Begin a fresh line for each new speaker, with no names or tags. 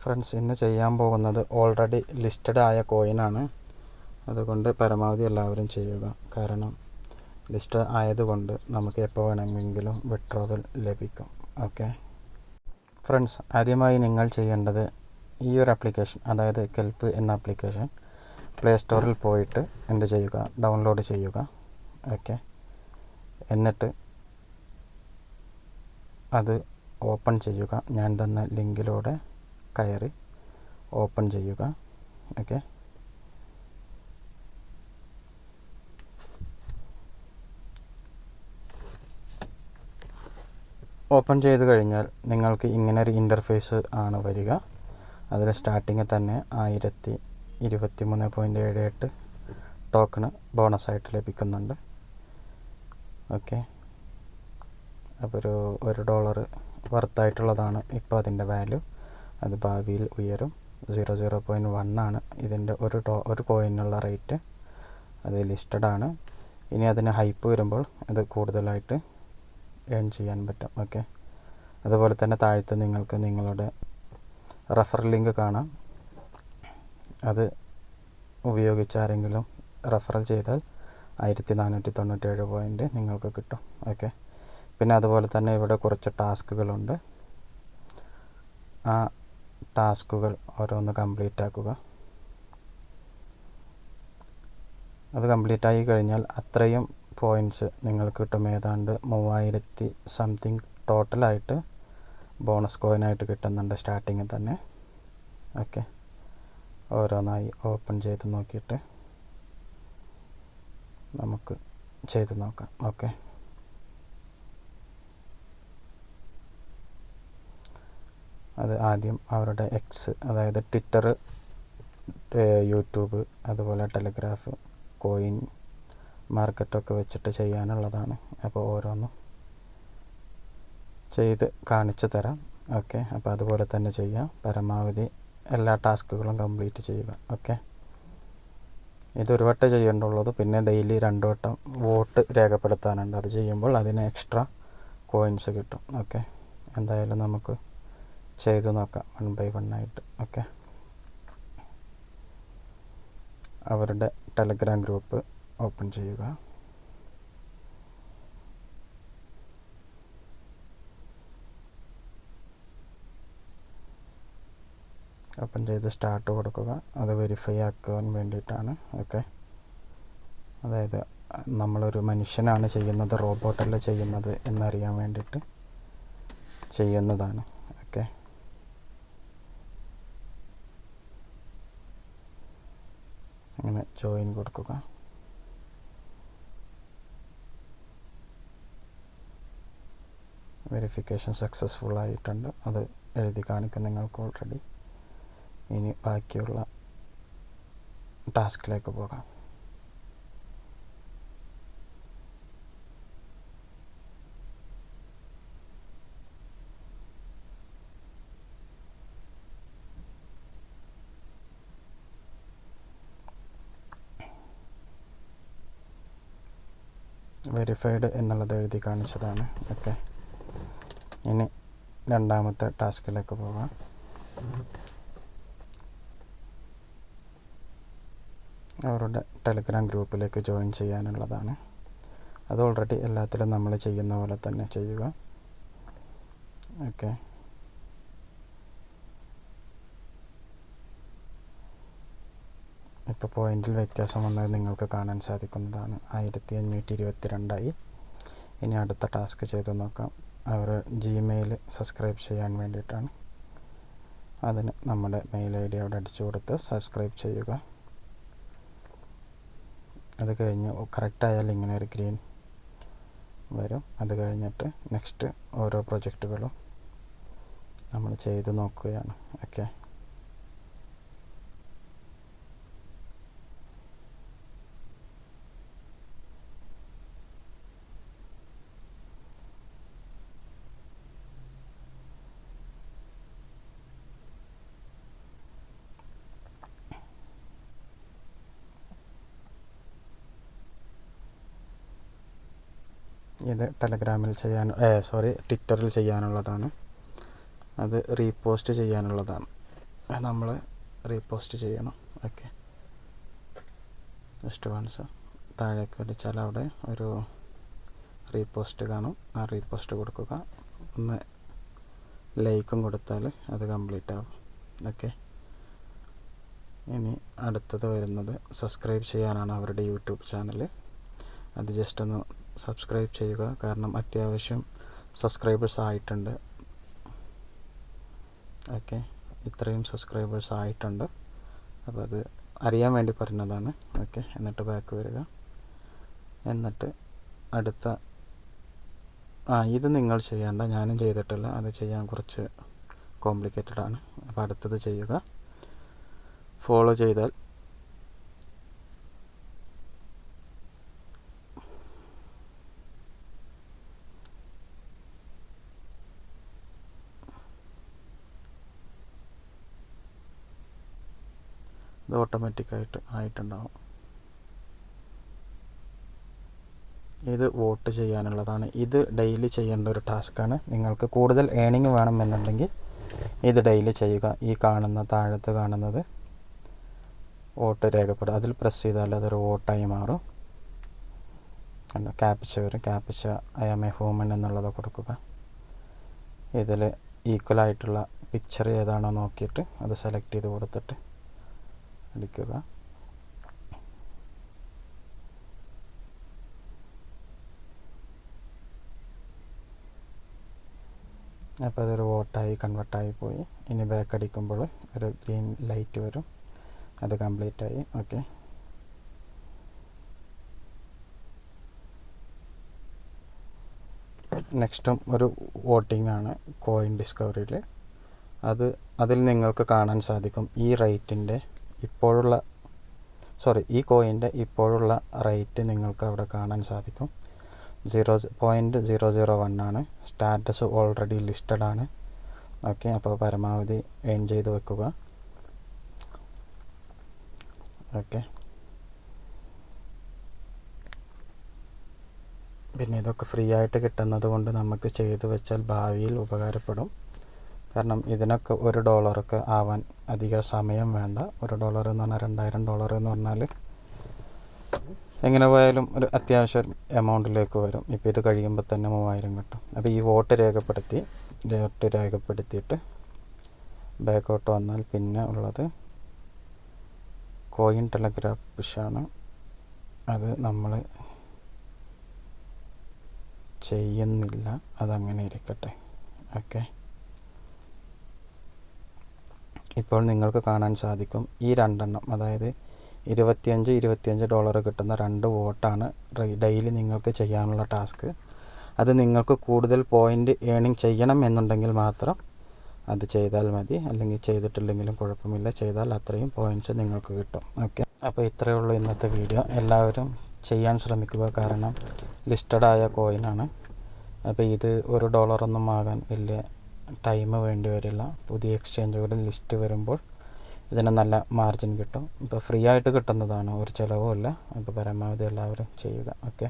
Friends, ഇന്ന് ചെയ്യാൻ പോകുന്നത് ഓൾറെഡി ലിസ്റ്റഡ് ആയ കോയിനാണ്. അതുകൊണ്ട് പരമാവധി എല്ലാവരും ചെയ്യുക. കാരണം ലിസ്റ്റ് ആയതുകൊണ്ട് നമുക്ക് എപ്പോൾ വേണമെങ്കിലും വിഡ്രോവൽ ലഭിക്കും. ഓക്കെ ഫ്രണ്ട്സ്, ആദ്യമായി നിങ്ങൾ ചെയ്യേണ്ടത് ഈ ഒരു ആപ്ലിക്കേഷൻ, അതായത് കെൽപ്പ് എന്ന ആപ്ലിക്കേഷൻ പ്ലേ സ്റ്റോറിൽ പോയിട്ട് എന്ത് ചെയ്യുക, ഡൗൺലോഡ് ചെയ്യുക. ഓക്കെ, എന്നിട്ട് അത് ഓപ്പൺ ചെയ്യുക. ഞാൻ തന്ന ലിങ്കിലൂടെ കയറി ഓപ്പൺ ചെയ്യുക. ഓക്കെ, ഓപ്പൺ ചെയ്ത് കഴിഞ്ഞാൽ നിങ്ങൾക്ക് ഇങ്ങനെ ഒരു ഇൻ്റർഫേസ് ആണ് വരിക. അതിൽ സ്റ്റാർട്ടിങ്ങിൽ തന്നെ 1023.78 ടോക്കണ് ബോണസായിട്ട് ലഭിക്കുന്നുണ്ട്. ഓക്കെ, അപ്പോൾ $1 വർത്തായിട്ടുള്ളതാണ് ഇപ്പോൾ അതിൻ്റെ വാല്യൂ. അത് ഭാവിയിൽ ഉയരും. 0.1 ആണ് ഇതിൻ്റെ ഒരു കോയിനുള്ള റേറ്റ്. അത് ലിസ്റ്റഡാണ്. ഇനി അതിന് ഹൈപ്പ് വരുമ്പോൾ അത് കൂടുതലായിട്ട് ഏൺ ചെയ്യാൻ പറ്റും. ഓക്കെ, അതുപോലെ തന്നെ താഴത്ത് നിങ്ങൾക്ക് നിങ്ങളുടെ റെഫറൽ ലിങ്ക് കാണാം. അത് ഉപയോഗിച്ച് ആരെങ്കിലും റെഫറൽ ചെയ്താൽ 1497 പോയിൻ്റ് നിങ്ങൾക്ക് കിട്ടും. ഓക്കെ, പിന്നെ അതുപോലെ തന്നെ ഇവിടെ കുറച്ച് ടാസ്കുകളുണ്ട്. ആ ടാസ്കുകൾ ഓരോന്ന് കംപ്ലീറ്റ് ആക്കുക. അത് കംപ്ലീറ്റ് ആയി കഴിഞ്ഞാൽ അത്രയും പോയിൻറ്റ്സ് നിങ്ങൾക്ക് കിട്ടും. ഏതാണ്ട് 3000 സംതിങ് ടോട്ടലായിട്ട് ബോണസ് കോയിനായിട്ട് കിട്ടുന്നുണ്ട് സ്റ്റാർട്ടിങ്ങിൽ തന്നെ. ഓക്കെ, ഓരോന്നായി ഓപ്പൺ ചെയ്ത് നോക്കിയിട്ട് നമുക്ക് ചെയ്ത് നോക്കാം. ഓക്കെ, അത് ആദ്യം അവരുടെ എക്സ്, അതായത് ട്വിറ്റർ, യൂട്യൂബ്, അതുപോലെ ടെലഗ്രാഫ്, കോയിൻ മാർക്കറ്റൊക്കെ വെച്ചിട്ട് ചെയ്യാനുള്ളതാണ്. അപ്പോൾ ഓരോന്നും ചെയ്ത് കാണിച്ചു തരാം. ഓക്കെ, അപ്പോൾ അതുപോലെ തന്നെ ചെയ്യാം. പരമാവധി എല്ലാ ടാസ്കുകളും കംപ്ലീറ്റ് ചെയ്യുക. ഓക്കെ, ഇതൊരു വട്ടം ചെയ്യേണ്ടുള്ളത്. പിന്നെ ഡെയിലി 2 വട്ടം വോട്ട് രേഖപ്പെടുത്താനുണ്ട്. അത് ചെയ്യുമ്പോൾ അതിന് എക്സ്ട്രാ കോയിൻസ് കിട്ടും. ഓക്കെ, എന്തായാലും നമുക്ക് ചെയ്ത് നോക്കാം 1 by 1 ആയിട്ട്. ഓക്കെ, അവരുടെ ടെലഗ്രാം ഗ്രൂപ്പ് ഓപ്പൺ ചെയ്യുക. ഓപ്പൺ ചെയ്ത് സ്റ്റാർട്ട് കൊടുക്കുക. അത് വെരിഫൈ ആക്കാൻ വേണ്ടിയിട്ടാണ്. ഓക്കെ, അതായത് നമ്മളൊരു മനുഷ്യനാണ് ചെയ്യുന്നത്, റോബോട്ടല്ല ചെയ്യുന്നത് എന്നറിയാൻ വേണ്ടിയിട്ട് ചെയ്യുന്നതാണ്. ഓക്കെ, അങ്ങനെ ജോയിൻ കൊടുക്കുക. വെരിഫിക്കേഷൻ സക്സസ്ഫുൾ ആയിട്ടുണ്ട്. അത് എഴുതി കാണിക്കും നിങ്ങൾക്ക് ഓൾറെഡി. ഇനി ബാക്കിയുള്ള ടാസ്കിലേക്ക് പോകാം. വെരിഫൈഡ് എന്നുള്ളത് എഴുതി കാണിച്ചതാണ്. ഓക്കെ, ഇനി രണ്ടാമത്തെ ടാസ്കിലേക്ക് പോകാം. അവരുടെ ടെലഗ്രാം ഗ്രൂപ്പിലേക്ക് ജോയിൻ ചെയ്യാനുള്ളതാണ്. അത് ഓൾറെഡി എല്ലാത്തിലും നമ്മൾ ചെയ്യുന്ന പോലെ തന്നെ ചെയ്യുക. ഓക്കെ, ഇപ്പോൾ പോയിന്റിൽ വ്യത്യാസം വന്നത് നിങ്ങൾക്ക് കാണാൻ സാധിക്കുന്നതാണ്. 1522 ഇനി അടുത്ത ടാസ്ക് ചെയ്ത് നോക്കാം. അവർ ജിമെയിൽ സബ്സ്ക്രൈബ് ചെയ്യാൻ വേണ്ടിയിട്ടാണ്. അതിന് നമ്മുടെ മെയിൽ ID അവിടെ അടിച്ചു കൊടുത്ത് സബ്സ്ക്രൈബ് ചെയ്യുക. അത് കഴിഞ്ഞ് കറക്റ്റായാൽ ഇങ്ങനെ ഒരു ഗ്രീൻ വരും. അത് കഴിഞ്ഞിട്ട് നെക്സ്റ്റ് ഓരോ പ്രൊജക്റ്റുകളും നമ്മൾ ചെയ്ത് നോക്കുകയാണ്. ഓക്കെ, ഇത് ടെലഗ്രാമിൽ ട്വിറ്ററിൽ ചെയ്യാനുള്ളതാണ്. അത് റീപോസ്റ്റ് ചെയ്യാനുള്ളതാണ്. നമ്മൾ റീപോസ്റ്റ് ചെയ്യണം. ഓക്കെ, ജസ്റ്റ് വൺസ് താഴേക്ക് അടിച്ചാൽ അവിടെ ഒരു റീപോസ്റ്റ് കാണും. ആ റീപോസ്റ്റ് കൊടുക്കുക. ഒന്ന് ലൈക്കും കൊടുത്താൽ അത് കംപ്ലീറ്റ് ആവും. ഓക്കെ, ഇനി അടുത്തത് വരുന്നത് സബ്സ്ക്രൈബ് ചെയ്യാനാണ് അവരുടെ യൂട്യൂബ് ചാനൽ. അത് ജസ്റ്റ് ഒന്ന് സബ്സ്ക്രൈബ് ചെയ്യുക, കാരണം അത്യാവശ്യം സബ്സ്ക്രൈബേഴ്സ് ആയിട്ടുണ്ട്. ഓക്കെ, ഇത്രയും സബ്സ്ക്രൈബേഴ്സ് ആയിട്ടുണ്ട്. അപ്പോൾ അത് അറിയാൻ വേണ്ടി പറഞ്ഞതാണ്. ഓക്കെ, എന്നിട്ട് ബാക്ക് വരിക. എന്നിട്ട് അടുത്ത ഇത് നിങ്ങൾ ചെയ്യേണ്ട, ഞാനും ചെയ്തിട്ടില്ല, അത് ചെയ്യാൻ കുറച്ച് കോംപ്ലിക്കേറ്റഡ് ആണ്. അപ്പോൾ അടുത്തത് ചെയ്യുക. ഫോളോ ചെയ്താൽ ഇത് ഓട്ടോമാറ്റിക്കായിട്ട് ആയിട്ടുണ്ടാവും. ഇത് വോട്ട് ചെയ്യാനുള്ളതാണ്. ഇത് ഡെയിലി ചെയ്യേണ്ട ഒരു ടാസ്ക്കാണ്. നിങ്ങൾക്ക് കൂടുതൽ ഏണിങ് വേണമെന്നുണ്ടെങ്കിൽ ഇത് ഡെയിലി ചെയ്യുക. ഈ കാണുന്ന താഴത്ത് കാണുന്നത് വോട്ട് രേഖപ്പെടുക, അതിൽ പ്രസ് ചെയ്താൽ അതൊരു വോട്ടായി മാറും. ക്യാപ്ച വരും. Captcha I am a human എന്നുള്ളത് കൊടുക്കുക. ഇതിൽ ഈക്വലായിട്ടുള്ള പിക്ചർ ഏതാണോ നോക്കിയിട്ട് അത് സെലക്ട് ചെയ്ത് കൊടുത്തിട്ട് അടിക്കുക. അപ്പോൾ അതൊരു വോട്ടായി കൺവേർട്ടായി പോയി. ഇനി ബാക്ക് അടിക്കുമ്പോൾ ഒരു ഗ്രീൻ ലൈറ്റ് വരും, അത് കംപ്ലീറ്റ് ആയി. ഓക്കെ, നെക്സ്റ്റും ഒരു വോട്ടിംഗ് ആണ് കോയിൻ ഡിസ്കവറിയിൽ. അതിൽ നിങ്ങൾക്ക് കാണാൻ സാധിക്കും ഈ റേറ്റിൻ്റെ ഇപ്പോഴുള്ള ഈ കോയിൻ്റെ ഇപ്പോഴുള്ള റേറ്റ് നിങ്ങൾക്ക് അവിടെ കാണാൻ സാധിക്കും. 0.001 ആണ്. സ്റ്റാറ്റസ് ഓൾറെഡി ലിസ്റ്റഡ് ആണ്. ഓക്കെ, അപ്പോൾ പരമാവധി ഏൺ ചെയ്ത് വെക്കുക. ഓക്കെ, പിന്നെ ഇതൊക്കെ ഫ്രീ ആയിട്ട് കിട്ടുന്നത് കൊണ്ട് നമുക്ക് ചെയ്തു വെച്ചാൽ ഭാവിയിൽ ഉപകാരപ്പെടും. കാരണം ഇതിനൊക്കെ $1 ആവാൻ അധിക സമയം വേണ്ട. $1 എന്ന് പറഞ്ഞാൽ $2000 എന്ന് പറഞ്ഞാൽ എങ്ങനെ പോയാലും ഒരു അത്യാവശ്യം എമൗണ്ടിലേക്ക് വരും. ഇപ്പോൾ ഇത് കഴിയുമ്പോൾ തന്നെ 3000 കിട്ടും. അപ്പോൾ ഈ വോട്ട് രേഖപ്പെടുത്തിയിട്ട് ബാക്കോട്ട് വന്നാൽ പിന്നെ ഉള്ളത് കോയിൻ ടെലഗ്രാഫ് പുഷാണ്. അത് നമ്മൾ ചെയ്യുന്നില്ല, അതങ്ങനെ ഇരിക്കട്ടെ. ഓക്കെ, ഇപ്പോൾ നിങ്ങൾക്ക് കാണാൻ സാധിക്കും ഈ 2 എണ്ണം, അതായത് $25 കിട്ടുന്ന 2 വോട്ടാണ് ഡെയിലി നിങ്ങൾക്ക് ചെയ്യാനുള്ള ടാസ്ക്. അത് നിങ്ങൾക്ക് കൂടുതൽ പോയിൻ്റ് ഏണിങ് ചെയ്യണം എന്നുണ്ടെങ്കിൽ മാത്രം അത് ചെയ്താൽ മതി, അല്ലെങ്കിൽ ചെയ്തിട്ടില്ലെങ്കിലും കുഴപ്പമില്ല. ചെയ്താൽ അത്രയും പോയിൻറ്റ്സ് നിങ്ങൾക്ക് കിട്ടും. ഓക്കെ, അപ്പോൾ ഇത്രയേ ഉള്ളൂ ഇന്നത്തെ വീഡിയോ. എല്ലാവരും ചെയ്യാൻ ശ്രമിക്കുക, കാരണം ലിസ്റ്റഡായ കോയിനാണ്. അപ്പോൾ ഇത് $1 ഒന്നും ആകാൻ വലിയ ടൈം വേണ്ടി വരില്ല. പുതിയ എക്സ്ചേഞ്ചുകളിൽ ലിസ്റ്റ് വരുമ്പോൾ ഇതിന് നല്ല മാർജിൻ കിട്ടും. ഇപ്പോൾ ഫ്രീ ആയിട്ട് കിട്ടുന്നതാണ്, ഒരു ചിലവുമില്ല. അപ്പോൾ പരമാവധി എല്ലാവരും ചെയ്യുക. ഓക്കെ.